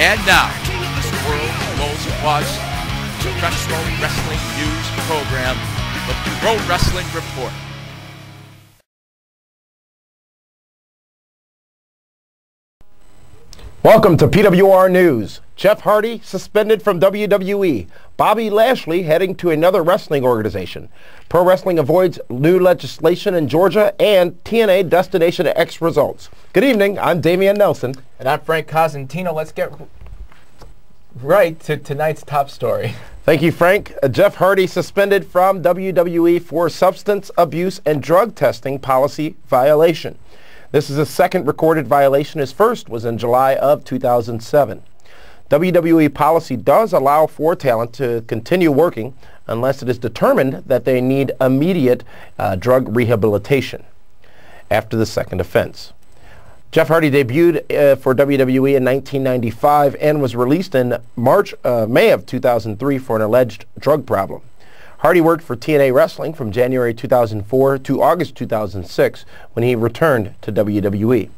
And now, the world's most watched professional wrestling news program, the Pro Wrestling Report. Welcome to PWR News. Jeff Hardy suspended from WWE. Bobby Lashley heading to another wrestling organization. Pro wrestling avoids new legislation in Georgia, and TNA Destination X results. Good evening, I'm Dameon Nelson. And I'm Frank Cosentino. Let's get right to tonight's top story. Thank you, Frank. Jeff Hardy suspended from WWE for substance abuse and drug testing policy violation. This is a second recorded violation. His first was in July of 2007. WWE policy does allow for talent to continue working unless it is determined that they need immediate drug rehabilitation after the second offense. Jeff Hardy debuted for WWE in 1995 and was released in May of 2003 for an alleged drug problem. Hardy worked for TNA Wrestling from January 2004 to August 2006 when he returned to WWE.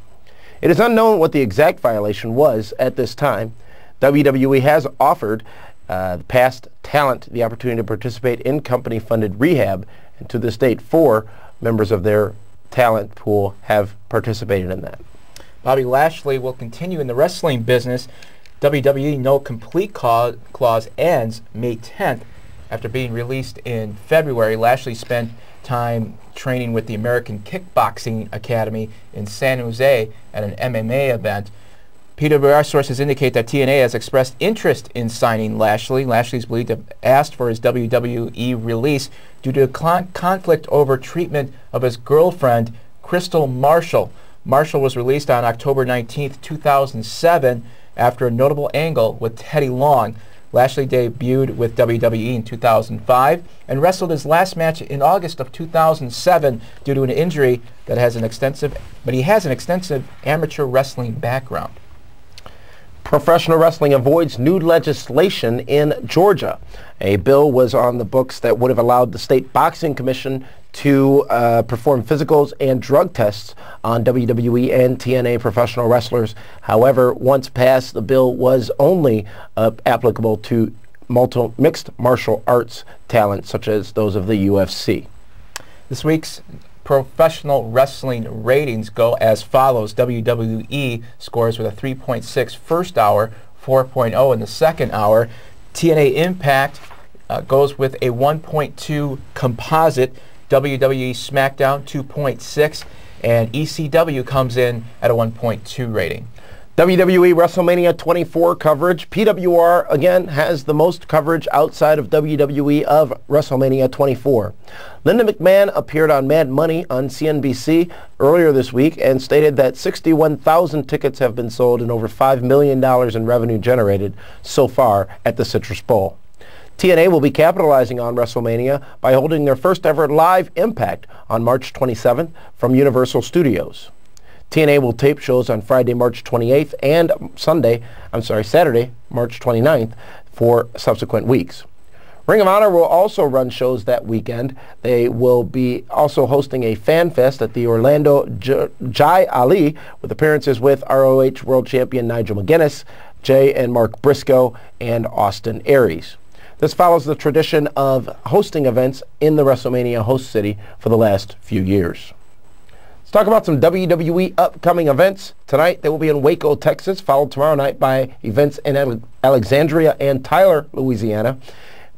It is unknown what the exact violation was at this time. WWE has offered past talent the opportunity to participate in company-funded rehab, and to this date, 4 members of their talent pool have participated in that. Bobby Lashley will continue in the wrestling business. WWE No Complete Clause ends May 10th. After being released in February, Lashley spent time training with the American Kickboxing Academy in San Jose at an MMA event. PWR sources indicate that TNA has expressed interest in signing Lashley. Lashley is believed to have asked for his WWE release due to a conflict over treatment of his girlfriend, Crystal Marshall. Marshall was released on October 19, 2007 after a notable angle with Teddy Long. Lashley debuted with WWE in 2005 and wrestled his last match in August of 2007 due to an injury that has he has an extensive amateur wrestling background. Professional wrestling avoids new legislation in Georgia. A bill was on the books that would have allowed the state boxing commission to perform physicals and drug tests on WWE and TNA professional wrestlers. However, once passed, the bill was only applicable to mixed martial arts talent, such as those of the UFC. This week's professional wrestling ratings go as follows. WWE scores with a 3.6 first hour, 4.0 in the second hour. TNA Impact goes with a 1.2 composite. WWE SmackDown 2.6, and ECW comes in at a 1.2 rating. WWE WrestleMania 24 coverage. PWR, again, has the most coverage outside of WWE of WrestleMania 24. Linda McMahon appeared on Mad Money on CNBC earlier this week and stated that 61,000 tickets have been sold and over $5 million in revenue generated so far at the Citrus Bowl. TNA will be capitalizing on WrestleMania by holding their first ever live Impact on March 27th from Universal Studios. TNA will tape shows on Friday, March 28th and Saturday, March 29th for subsequent weeks. Ring of Honor will also run shows that weekend. They will be also hosting a fan fest at the Orlando Jai Ali with appearances with ROH World Champion Nigel McGuinness, Jay and Mark Briscoe, and Austin Aries. This follows the tradition of hosting events in the WrestleMania host city for the last few years. Let's talk about some WWE upcoming events. Tonight they will be in Waco, Texas, followed tomorrow night by events in Alexandria and Tyler, Louisiana.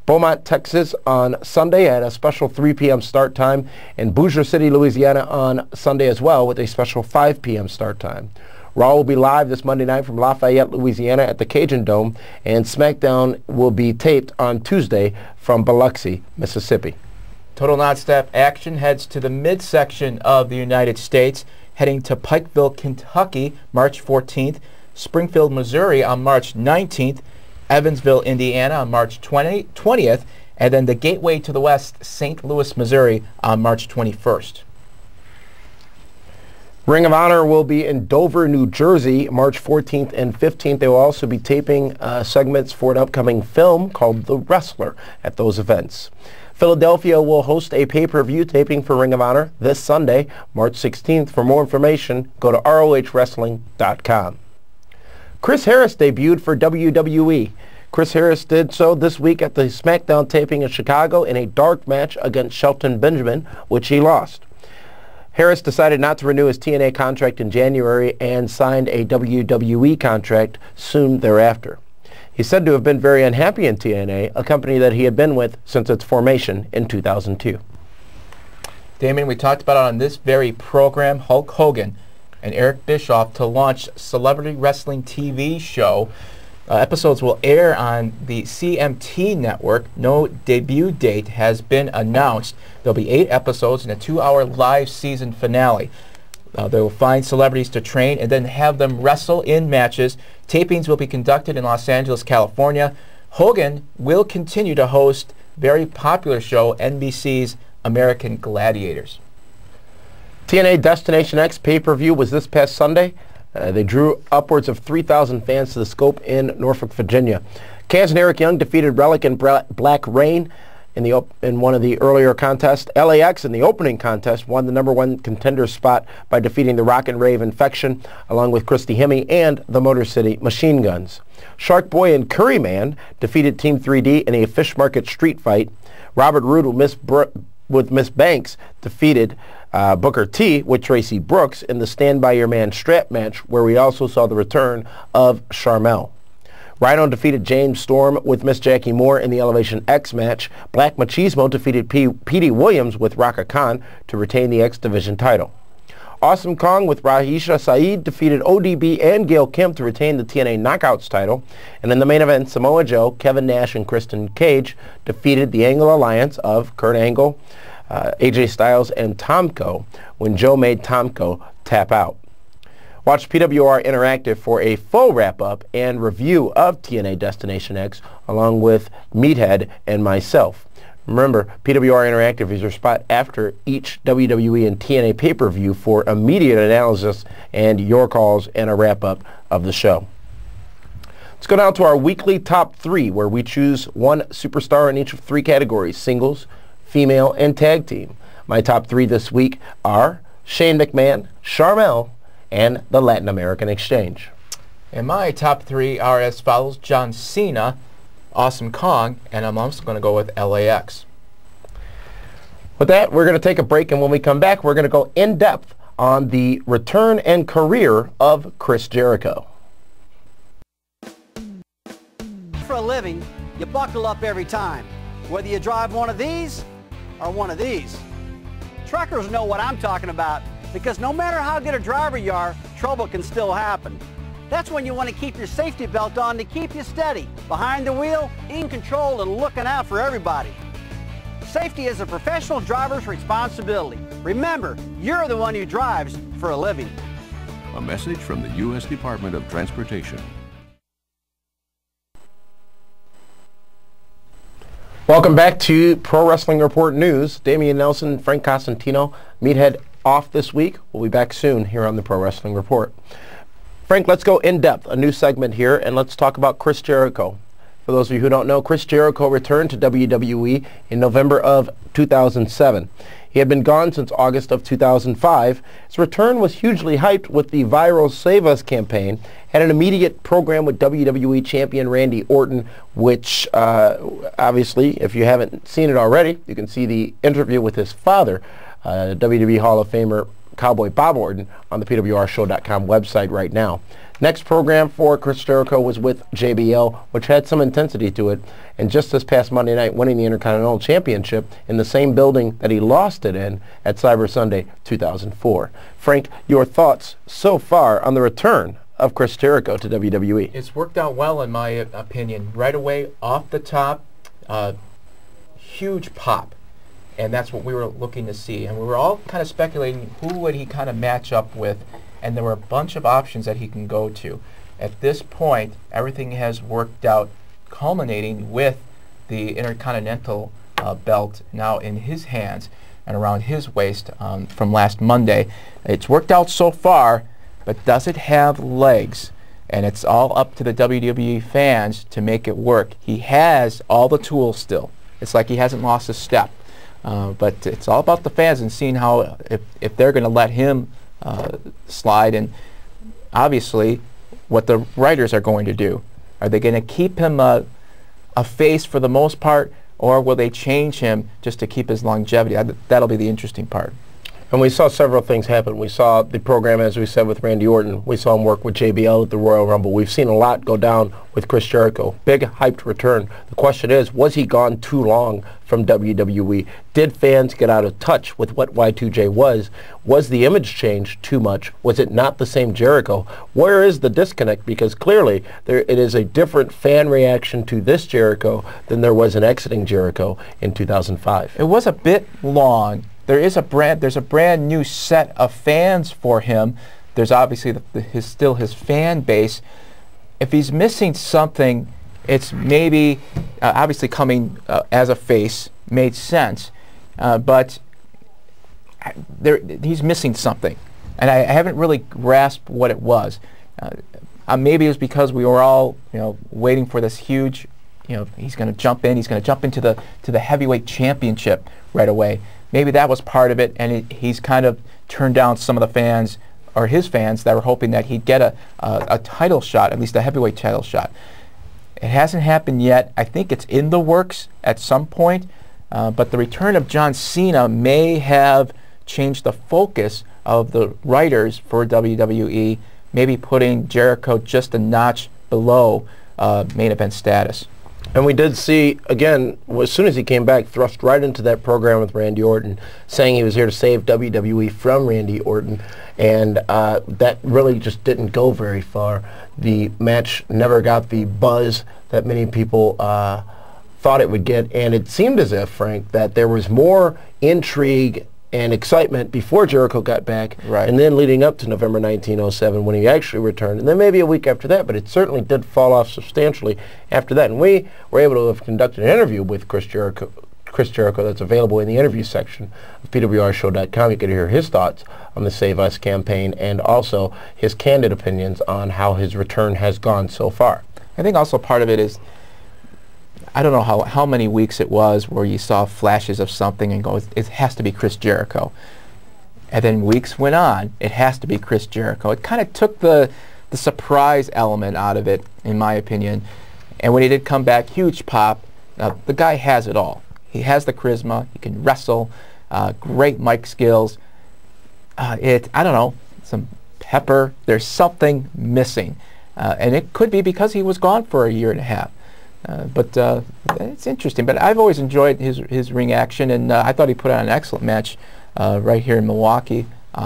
Beaumont, Texas on Sunday at a special 3 p.m. start time, and Bossier City, Louisiana on Sunday as well with a special 5 p.m. start time. Raw will be live this Monday night from Lafayette, Louisiana at the Cajun Dome, and SmackDown will be taped on Tuesday from Biloxi, Mississippi. Total Nonstop Action heads to the midsection of the United States, heading to Pikeville, Kentucky, March 14th, Springfield, Missouri on March 19th, Evansville, Indiana on March 20th, and then the gateway to the West, St. Louis, Missouri on March 21st. Ring of Honor will be in Dover, New Jersey, March 14th and 15th. They will also be taping segments for an upcoming film called The Wrestler at those events. Philadelphia will host a pay-per-view taping for Ring of Honor this Sunday, March 16th. For more information, go to ROHWrestling.com. Chris Harris debuted for WWE. Chris Harris did so this week at the SmackDown taping in Chicago in a dark match against Shelton Benjamin, which he lost. Harris decided not to renew his TNA contract in January and signed a WWE contract soon thereafter. He's said to have been very unhappy in TNA, a company that he had been with since its formation in 2002. Dameon, we talked about on this very program, Hulk Hogan and Eric Bischoff to launch Celebrity Wrestling TV show. Episodes will air on the CMT network. No debut date has been announced. There'll be 8 episodes and a 2-hour live season finale. They will find celebrities to train and then have them wrestle in matches. Tapings will be conducted in Los Angeles, California. Hogan will continue to host very popular show NBC's American Gladiators. TNA Destination X pay-per-view was this past Sunday. They drew upwards of 3,000 fans to the Scope in Norfolk, Virginia. Kaz and Eric Young defeated Relic and Black Rain in one of the earlier contests. LAX in the opening contest won the #1 contender spot by defeating the Rock and Rave Infection along with Christy Hemme and the Motor City Machine Guns. Shark Boy and Curry Man defeated Team 3D in a Fish Market street fight. Robert Roode with Miss Banks defeated Booker T with Tracy Brooks in the Stand By Your Man strap match, where we also saw the return of Sharmell. Rhino defeated James Storm with Miss Jackie Moore in the Elevation X match. Black Machismo defeated P.D. Williams with Raka Khan to retain the X Division title. Awesome Kong with Raisha Saeed defeated ODB and Gail Kim to retain the TNA Knockouts title. And in the main event, Samoa Joe, Kevin Nash, and Kristen Cage defeated the Angle Alliance of Kurt Angle, AJ Styles, and Tomko when Joe made Tomko tap out. Watch PWR Interactive for a full wrap-up and review of TNA Destination X along with Meathead and myself. Remember, PWR Interactive is your spot after each WWE and TNA pay-per-view for immediate analysis and your calls and a wrap-up of the show. Let's go down to our weekly top 3, where we choose one superstar in each of 3 categories: singles, female, and tag team. My top 3 this week are Shane McMahon, Sharmell, and the Latin American Exchange. And my top 3 are as follows: John Cena, Awesome Kong, and I'm also going to go with LAX. With that, we're going to take a break, and when we come back, we're going to go in-depth on the return and career of Chris Jericho. For a living, you buckle up every time, whether you drive one of these or one of these. Truckers know what I'm talking about, because no matter how good a driver you are, trouble can still happen. That's when you want to keep your safety belt on to keep you steady, behind the wheel, in control, and looking out for everybody. Safety is a professional driver's responsibility. Remember, you're the one who drives for a living. A message from the U.S. Department of Transportation. Welcome back to Pro Wrestling Report News. Dameon Nelson, Frank Cosentino, Meathead off this week. We'll be back soon here on the Pro Wrestling Report. Frank, let's go in depth, a new segment here, and let's talk about Chris Jericho. For those of you who don't know, Chris Jericho returned to WWE in November of 2007. He had been gone since August of 2005. His return was hugely hyped with the viral Save Us campaign, had an immediate program with WWE Champion Randy Orton, which obviously, if you haven't seen it already, you can see the interview with his father, WWE Hall of Famer Cowboy Bob Orton, on the PWRshow.com website right now. Next program for Chris Jericho was with JBL, which had some intensity to it, and just this past Monday night winning the Intercontinental Championship in the same building that he lost it in at Cyber Sunday 2004. Frank, your thoughts so far on the return of Chris Jericho to WWE? It's worked out well in my opinion. Right away, off the top, huge pop. And that's what we were looking to see. And we were all kind of speculating who would he kind of match up with. And there were a bunch of options that he can go to. At this point, everything has worked out, culminating with the Intercontinental belt now in his hands and around his waist from last Monday. It's worked out so far, but does it have legs? And it's all up to the WWE fans to make it work. He has all the tools still. It's like he hasn't lost a step. But it's all about the fans and seeing how, if they're going to let him slide. And obviously, what the writers are going to do. Are they going to keep him a face for the most part, or will they change him just to keep his longevity? That'll be the interesting part. And we saw several things happen. We saw the program, as we said, with Randy Orton. We saw him work with JBL at the Royal Rumble. We've seen a lot go down with Chris Jericho. Big, hyped return. The question is, was he gone too long from WWE? Did fans get out of touch with what Y2J was? Was the image change too much? Was it not the same Jericho? Where is the disconnect? Because clearly, it is a different fan reaction to this Jericho than there was an exiting Jericho in 2005. It was a bit long. There's a brand new set of fans for him. There's obviously still his fan base. If he's missing something, it's maybe obviously coming as a face made sense, but he's missing something, and I haven't really grasped what it was. Maybe it was because we were all waiting for this huge, he's going to jump in. He's going to jump into the heavyweight championship right away. Maybe that was part of it, and he's kind of turned down some of the fans, or his fans, that were hoping that he'd get a title shot, at least a heavyweight title shot. It hasn't happened yet. I think it's in the works at some point, but the return of John Cena may have changed the focus of the writers for WWE, maybe putting Jericho just a notch below main event status. And we did see, again, as soon as he came back, thrust right into that program with Randy Orton, saying he was here to save WWE from Randy Orton, and that really just didn't go very far. The match never got the buzz that many people thought it would get, and it seemed as if, Frank, that there was more intrigue and excitement before Jericho got back, right, and then leading up to November 1907 when he actually returned, and then maybe a week after that, but it certainly did fall off substantially after that. And we were able to have conducted an interview with Chris Jericho that's available in the interview section of PWRshow.com. You can hear his thoughts on the Save Us campaign and also his candid opinions on how his return has gone so far. I think also part of it is, I don't know how many weeks it was where you saw flashes of something and go, it has to be Chris Jericho. And then weeks went on, it has to be Chris Jericho. It kind of took the surprise element out of it, in my opinion. And when he did come back, huge pop. The guy has it all. He has the charisma, he can wrestle, great mic skills. I don't know, some pepper. There's something missing. And it could be because he was gone for a year and a half. But it's interesting. But I've always enjoyed his ring action, and I thought he put on an excellent match right here in Milwaukee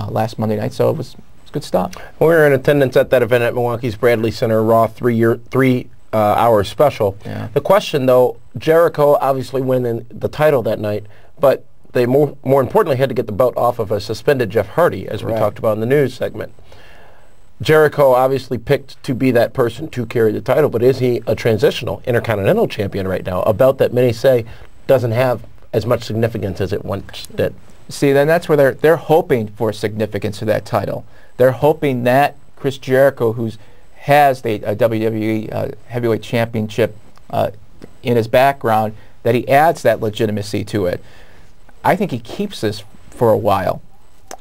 last Monday night. So it was good stuff. We were in attendance at that event at Milwaukee's Bradley Center Raw 3-hour special. Yeah. The question, though, Jericho obviously winning the title that night, but they more importantly had to get the belt off of a suspended Jeff Hardy, as we talked about in the news segment. Jericho obviously picked to be that person to carry the title, but is he a transitional Intercontinental Champion right now? A belt that many say doesn't have as much significance as it once did. See, then that's where they're hoping for significance to that title. They're hoping that Chris Jericho, who has the WWE Heavyweight Championship in his background, that he adds that legitimacy to it. I think he keeps this for a while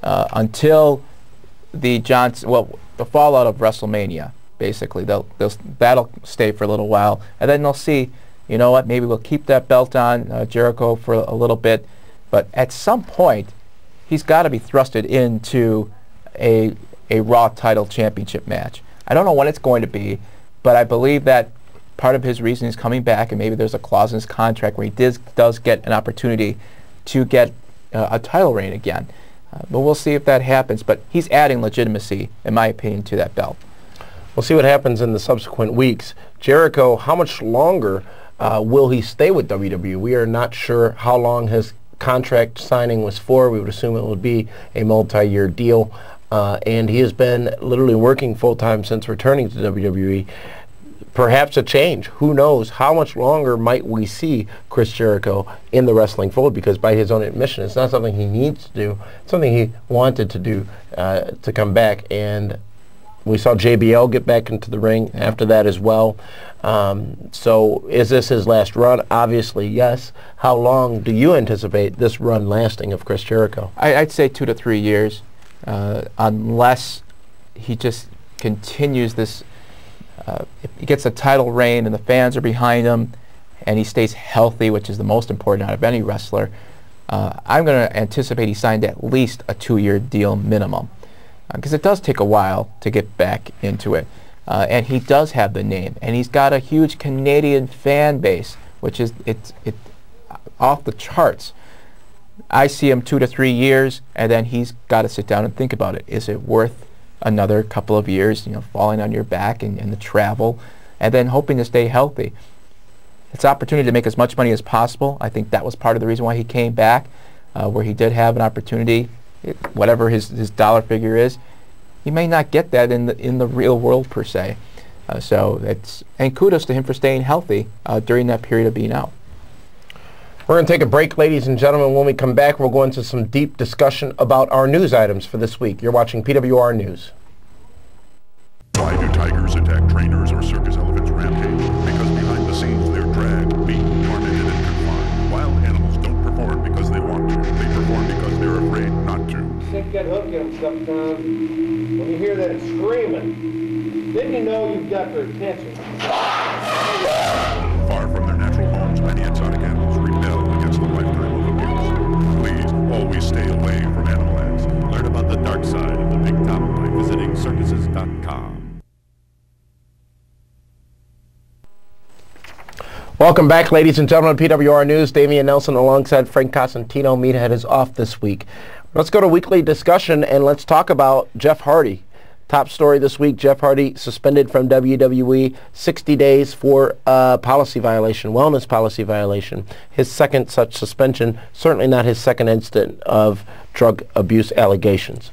until the fallout of WrestleMania. Basically, that'll stay for a little while, and then they'll see, you know what, maybe we'll keep that belt on Jericho for a little bit, but at some point he's got to be thrusted into a Raw title championship match. I don't know when it's going to be, but I believe that part of his reason he's coming back, and maybe there's a clause in his contract where he does get an opportunity to get a title reign again. But we'll see if that happens. But he's adding legitimacy, in my opinion, to that belt. We'll see what happens in the subsequent weeks. Jericho, how much longer will he stay with WWE? We are not sure how long his contract signing was for. We would assume it would be a multi-year deal. And he has been literally working full-time since returning to WWE. Perhaps a change. Who knows? How much longer might we see Chris Jericho in the wrestling fold? Because by his own admission, it's not something he needs to do. It's something he wanted to do to come back. And we saw JBL get back into the ring after that as well. So is this his last run? Obviously, yes. How long do you anticipate this run lasting of Chris Jericho? I'd say 2 to 3 years, unless he just continues this if he gets a title reign and the fans are behind him and he stays healthy, which is the most important out of any wrestler, I'm going to anticipate he signed at least a 2-year deal minimum, because it does take a while to get back into it. And he does have the name, and he's got a huge Canadian fan base, which is it's off the charts. I see him 2 to 3 years, and then he's got to sit down and think about it. Is it worth another couple of years, falling on your back and the travel, and then hoping to stay healthy? It's an opportunity to make as much money as possible. I think that was part of the reason why he came back, where he did have an opportunity, whatever his dollar figure is. He may not get that in the real world per se. And kudos to him for staying healthy during that period of being out. We're going to take a break, ladies and gentlemen. When we come back, we'll go into some deep discussion about our news items for this week. You're watching PWR News. Why do tigers attack trainers or circus elephants rampage? Because behind the scenes they're dragged, beaten, tormented, and confined. Wild animals don't perform because they want to. They perform because they're afraid not to. Stick that hook in them sometimes. When you hear that screaming, then you know you've got their attention. Far from their natural homes, many exotic animals rebel against the lifetime of abuse. Please, always stay away from animal ads. Learn about the dark side of the big top by visiting circuses.com. Welcome back, ladies and gentlemen, PWR News. Dameon Nelson alongside Frank Cosentino. Meathead is off this week. Let's go to weekly discussion, and let's talk about Jeff Hardy. Top story this week, Jeff Hardy suspended from WWE 60 days for policy violation, wellness policy violation. His second such suspension, certainly not his second incident of drug abuse allegations.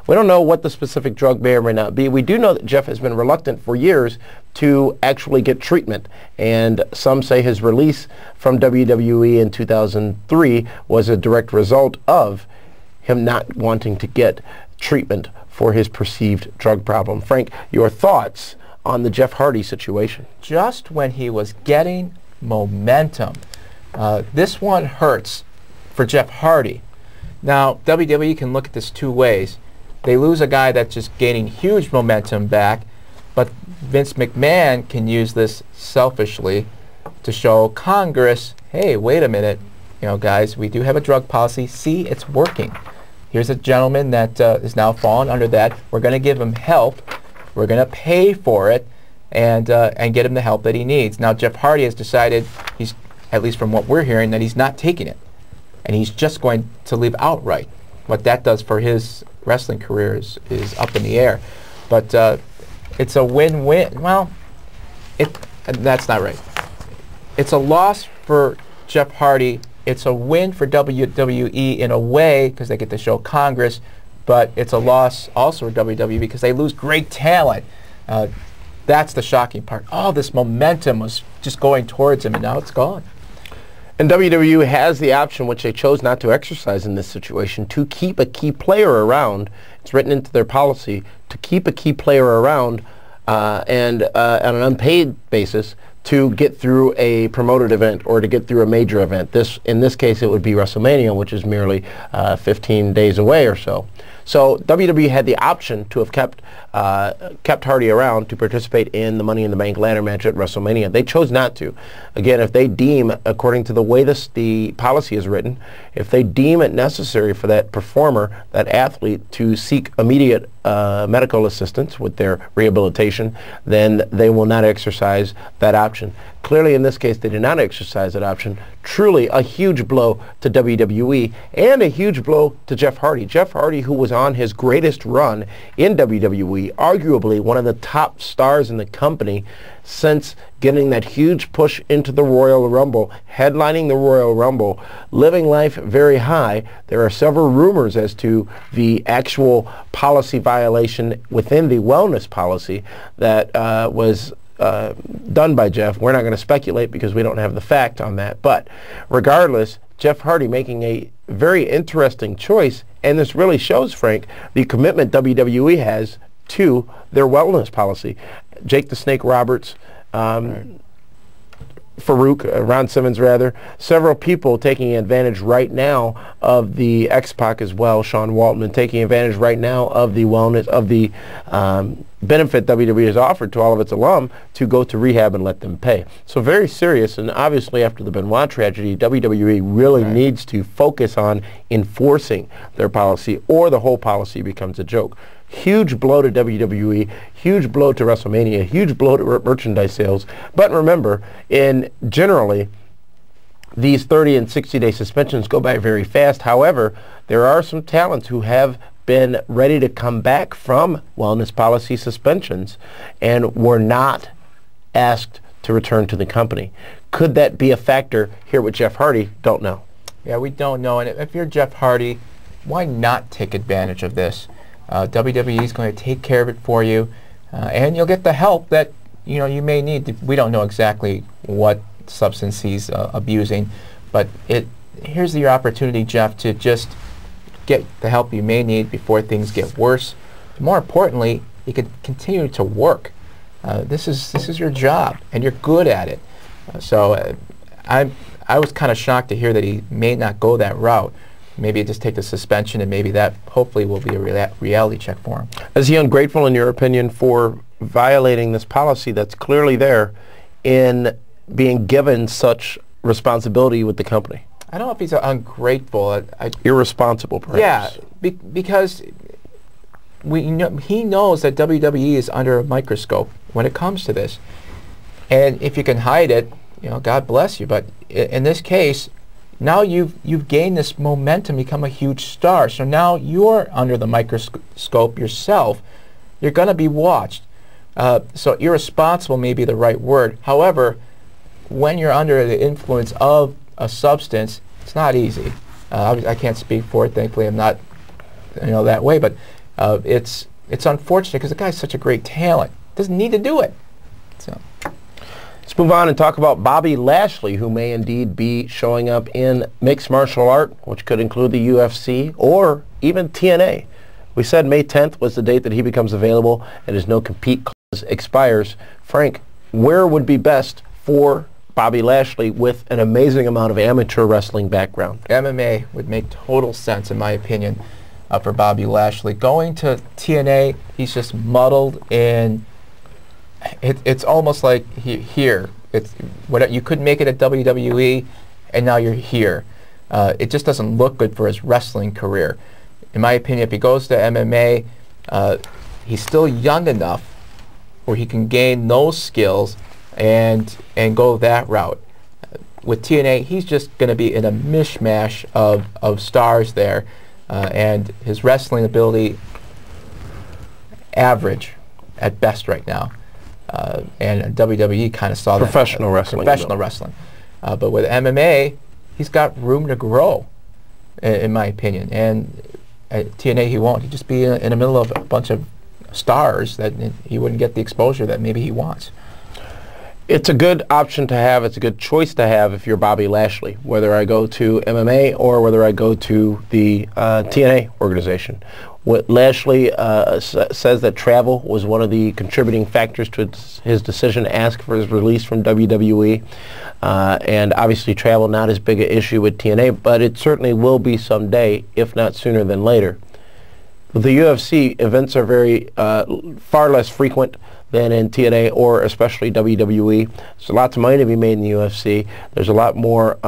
We don't know what the specific drug may or may not be. We do know that Jeff has been reluctant for years to actually get treatment, and some say his release from WWE in 2003 was a direct result of him not wanting to get treatment for his perceived drug problem. Frank, your thoughts on the Jeff Hardy situation? Just when he was getting momentum, this one hurts for Jeff Hardy. Now, WWE can look at this 2 ways. They lose a guy that's just gaining huge momentum back, but Vince McMahon can use this selfishly to show Congress, hey, wait a minute, guys, we do have a drug policy. See, it's working. Here's a gentleman that is now fallen under that. We're going to give him help. We're going to pay for it and get him the help that he needs. Now, Jeff Hardy has decided, he's, at least from what we're hearing, that he's not taking it. And he's just going to leave outright. What that does for his wrestling career is up in the air. But it's a win-win. Well, that's not right. It's a loss for Jeff Hardy. It's a win for WWE in a way because they get to show Congress, but it's a loss also for WWE because they lose great talent. That's the shocking part. All this momentum was just going towards him, and now it's gone. And WWE has the option, which they chose not to exercise in this situation, to keep a key player around. It's written into their policy to keep a key player around and on an unpaid basis to get through a promoted event or to get through a major event. In this case, it would be WrestleMania, which is merely 15 days away or so. So WWE had the option to have kept Hardy around to participate in the Money in the Bank ladder match at WrestleMania. They chose not to. Again, if they deem, according to the way the policy is written, if they deem it necessary for that performer, that athlete, to seek immediate medical assistance with their rehabilitation, then they will not exercise that option. Clearly, in this case, they did not exercise that option. Truly a huge blow to WWE and a huge blow to Jeff Hardy. Jeff Hardy, who was on his greatest run in WWE, arguably one of the top stars in the company since getting that huge push into the Royal Rumble, headlining the Royal Rumble, living life very high. There are several rumors as to the actual policy violation within the wellness policy that was done by Jeff. We're not going to speculate because we don't have the fact on that. But regardless, Jeff Hardy making a very interesting choice, and this really shows, Frank, the commitment WWE has to their wellness policy. Jake the Snake Roberts, Ron Simmons rather, several people taking advantage right now of the X-Pac as well, Sean Waltman taking advantage right now of the wellness, of the benefit WWE has offered to all of its alum to go to rehab and let them pay. So very serious, and obviously after the Benoit tragedy, WWE really needs to focus on enforcing their policy, or the whole policy becomes a joke. Huge blow to WWE, huge blow to WrestleMania, huge blow to merchandise sales. But remember, generally, these 30 and 60-day suspensions go by very fast. However, there are some talents who have been ready to come back from wellness policy suspensions and were not asked to return to the company. Could that be a factor here with Jeff Hardy? Don't know. Yeah, we don't know. And if you're Jeff Hardy, why not take advantage of this? WWE is going to take care of it for you, and you'll get the help that you may need. We don't know exactly what substance he's abusing, but here's your opportunity, Jeff, to just get the help you may need before things get worse. More importantly, you can continue to work. This is your job, and you're good at it. I was kind of shocked to hear that he may not go that route. Maybe just take the suspension, and maybe that hopefully will be a reality check for him. Is he ungrateful, in your opinion, for violating this policy that's clearly there in being given such responsibility with the company? I don't know if he's ungrateful. Irresponsible, perhaps. Yeah, because he knows that WWE is under a microscope when it comes to this. And if you can hide it, God bless you. But in this case, now you've gained this momentum, become a huge star. So now you're under the microscope yourself. You're going to be watched. So irresponsible may be the right word. However, when you're under the influence of a substance, it's not easy. I can't speak for it. Thankfully, I'm not that way. But it's unfortunate because the guy's such a great talent. Doesn't need to do it. So. Let's move on and talk about Bobby Lashley, who may indeed be showing up in mixed martial art, which could include the UFC or even TNA. We said May 10th was the date that he becomes available and his no-compete clause expires. Frank, where would be best for Bobby Lashley with an amazing amount of amateur wrestling background? MMA would make total sense, in my opinion, for Bobby Lashley. Going to TNA, he's just muddled in. It's almost like here. You couldn't make it at WWE, and now you're here. It just doesn't look good for his wrestling career. In my opinion, if he goes to MMA, he's still young enough where he can gain those skills and go that route. With TNA, he's just going to be in a mishmash of stars there, and his wrestling ability average at best right now. And WWE kind of saw professional wrestling. Professional wrestling. But with MMA, he's got room to grow, in my opinion. And at TNA, he won't. He'd just be in the middle of a bunch of stars that he wouldn't get the exposure that maybe he wants. It's a good option to have. It's a good choice to have if you're Bobby Lashley, whether I go to MMA or whether I go to the TNA organization. What Lashley says that travel was one of the contributing factors to his decision to ask for his release from WWE. And obviously travel not as big an issue with TNA, but it certainly will be someday, if not sooner than later. With the UFC, events are very far less frequent than in TNA or especially WWE. There's lots of money to be made in the UFC. There's a lot more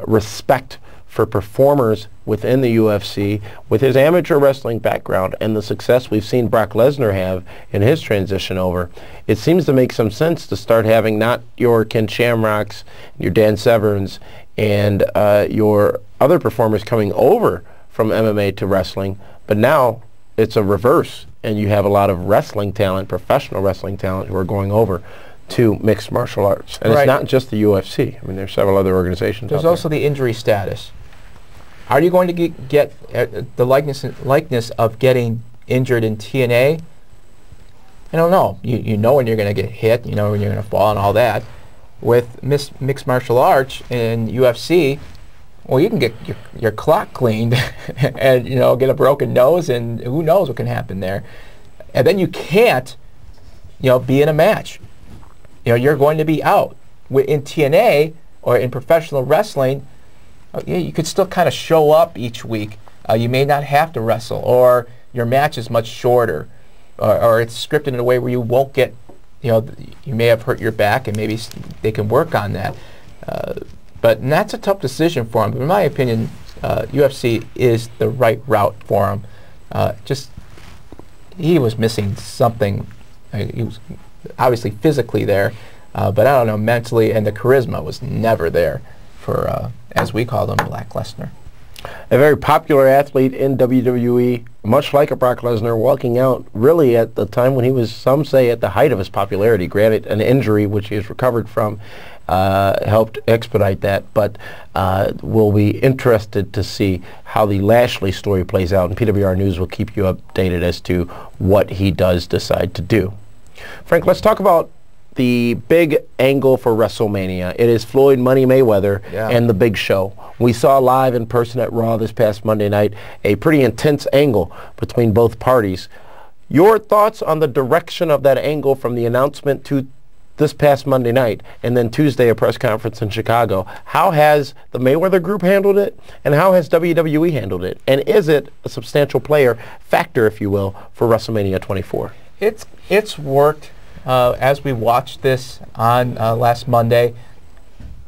respect for performers within the UFC. With his amateur wrestling background and the success we've seen Brock Lesnar have in his transition over, it seems to make some sense to start having not your Ken Shamrocks, your Dan Severns, and your other performers coming over from MMA to wrestling, but now it's a reverse, and you have a lot of wrestling talent, professional wrestling talent, who are going over to mixed martial arts. And it's not just the UFC. I mean, there's several other organizations There's out also the injury status. Are you going to get the likeness of getting injured in TNA? I don't know. You know when you're going to get hit, you know when you're going to fall and all that. With mixed martial arts in UFC, well, you can get your clock cleaned and, get a broken nose, and who knows what can happen there. And then you can't, be in a match. You're going to be out. in TNA or in professional wrestling, yeah, you could still kind of show up each week. You may not have to wrestle, or your match is much shorter, or it's scripted in a way where you won't get, you may have hurt your back, and maybe they can work on that. But that's a tough decision for him. But in my opinion, UFC is the right route for him. He was missing something. He was obviously physically there, but I don't know, mentally, and the charisma was never there for, as we call him, Black Lesnar. A very popular athlete in WWE, much like a Brock Lesnar, walking out really at the time when he was, some say, at the height of his popularity. Granted, an injury, which he has recovered from, helped expedite that, but we'll be interested to see how the Lashley story plays out, and PWR News will keep you updated as to what he does decide to do. Frank, let's talk about the big angle for WrestleMania. It is Floyd Money Mayweather and The Big Show. We saw live in person at Raw this past Monday night a pretty intense angle between both parties. Your thoughts on the direction of that angle from the announcement to this past Monday night, and then Tuesday a press conference in Chicago? How has the Mayweather group handled it, and how has WWE handled it? And is it a substantial factor, if you will, for WrestleMania 24? It's worked. As we watched this on last Monday,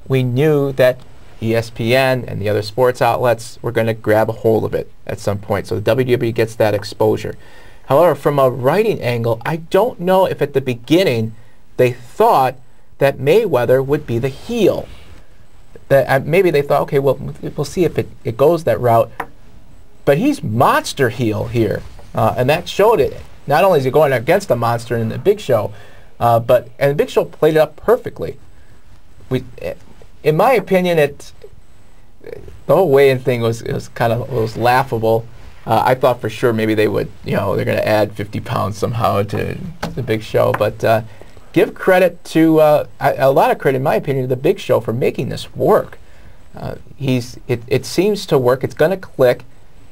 we knew that ESPN and the other sports outlets were going to grab a hold of it at some point, so the WWE gets that exposure. However, from a writing angle, I don't know if at the beginning they thought that Mayweather would be the heel. That maybe they thought, okay, well, we'll see if it goes that route. But he's monster heel here, and that showed it. Not only is he going against a monster in the Big Show, and the Big Show played it up perfectly. In my opinion, the whole weigh-in thing was laughable. I thought for sure maybe they would, they're going to add 50 pounds somehow to the Big Show, but give credit to a lot of credit, in my opinion, to the Big Show for making this work. It seems to work. It's going to click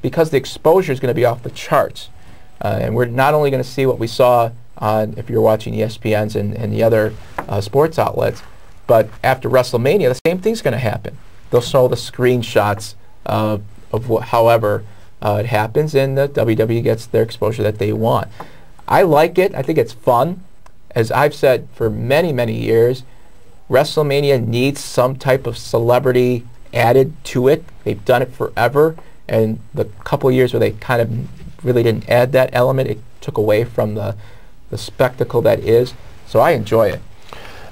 because the exposure is going to be off the charts. And we're not only going to see what we saw on, if you're watching ESPN's and the other sports outlets, but after WrestleMania, the same thing's going to happen. They'll show the screenshots of however it happens, and the WWE gets their exposure that they want. I like it. I think it's fun. As I've said for many, many years, WrestleMania needs some type of celebrity added to it. They've done it forever, and the couple of years where they kind of really didn't add that element, it took away from the spectacle that is. So I enjoy it.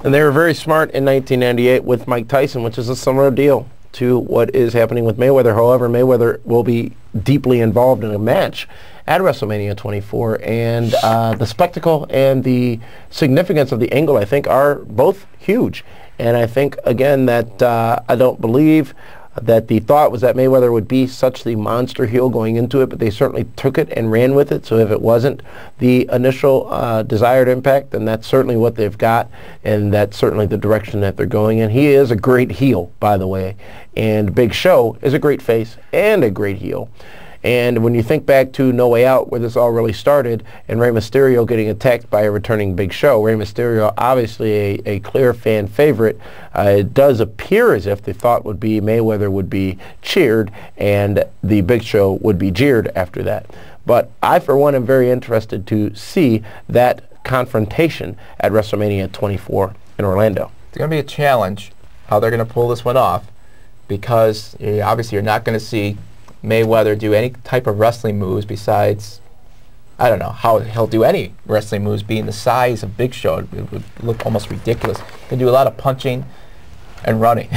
And they were very smart in 1998 with Mike Tyson, which is a similar deal to what is happening with Mayweather. However, Mayweather will be deeply involved in a match at WrestleMania 24, and the spectacle and the significance of the angle, I think, are both huge. And I think, again, that I don't believe that the thought was that Mayweather would be such the monster heel going into it, but they certainly took it and ran with it. So if it wasn't the initial desired impact, then that's certainly what they've got, and that's certainly the direction that they're going in. He is a great heel, by the way, and Big Show is a great face and a great heel. And when you think back to No Way Out, where this all really started, and Rey Mysterio getting attacked by a returning Big Show, Rey Mysterio obviously a clear fan favorite. It does appear as if the thought would be Mayweather would be cheered and the Big Show would be jeered after that. But I, for one, am very interested to see that confrontation at WrestleMania 24 in Orlando. It's going to be a challenge how they're going to pull this one off, because obviously you're not going to see Mayweather do any type of wrestling moves besides, I don't know how he'll do any wrestling moves being the size of Big Show. It would look almost ridiculous. He can do a lot of punching and running.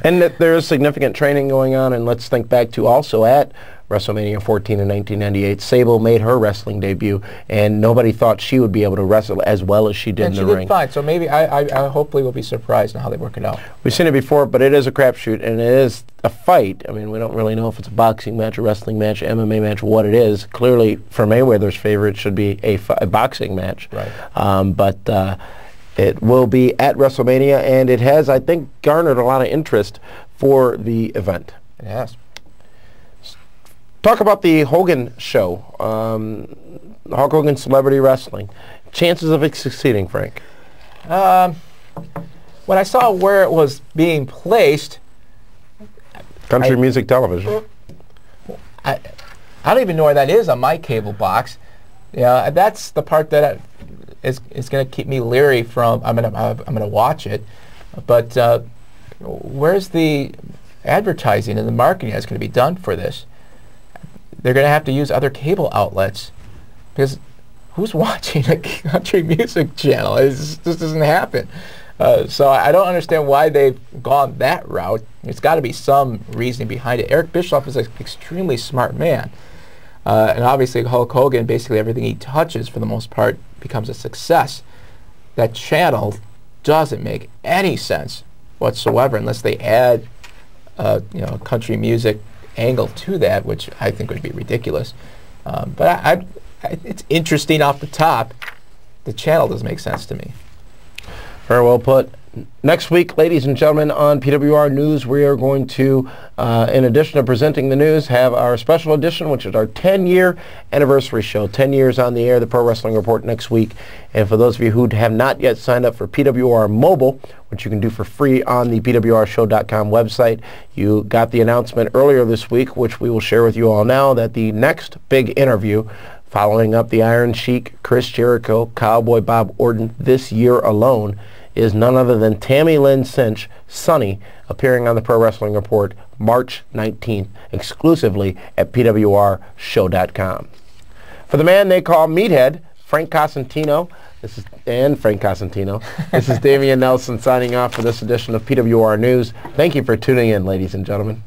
And that there is significant training going on, and let's think back to also at WrestleMania 14 in 1998, Sable made her wrestling debut, and nobody thought she would be able to wrestle as well as she did in the ring. And she did fine, so maybe I hopefully will be surprised in how they work it out. We've seen it before, but it is a crapshoot, and it is a fight. I mean, we don't really know if it's a boxing match, a wrestling match, MMA match, what it is. Clearly, for Mayweather's favor, it should be a boxing match. Right. But it will be at WrestleMania, and it has, I think, garnered a lot of interest for the event. It has. Talk about the Hogan show, Hulk Hogan Celebrity Wrestling. Chances of it succeeding, Frank? when I saw where it was being placed, Country music television. I don't even know where that is on my cable box. Yeah, that's the part that is going to keep me leery from. I'm gonna watch it, but where's the advertising and the marketing that's going to be done for this? They're going to have to use other cable outlets because who's watching a country music channel? This doesn't happen. So I don't understand why they've gone that route. There's got to be some reasoning behind it. Eric Bischoff is an extremely smart man. And obviously Hulk Hogan, basically everything he touches for the most part becomes a success. That channel doesn't make any sense whatsoever unless they add a country music angle to that, which I think would be ridiculous. But it's interesting off the top. The channel doesn't make sense to me. Very well put. Next week, ladies and gentlemen, on PWR News, we are going to, in addition to presenting the news, have our special edition, which is our 10-year anniversary show. 10 years on the air, the Pro Wrestling Report next week. And for those of you who have not yet signed up for PWR Mobile, which you can do for free on the PWRshow.com website, you got the announcement earlier this week, which we will share with you all now, that the next big interview following up the Iron Sheik, Chris Jericho, Cowboy Bob Orton this year alone is none other than Tammy Lynn Cinch, Sunny, appearing on the Pro Wrestling Report March 19th, exclusively at PWRshow.com. For the man they call Meathead, Frank Cosentino, this is Damian Nelson signing off for this edition of PWR News. Thank you for tuning in, ladies and gentlemen.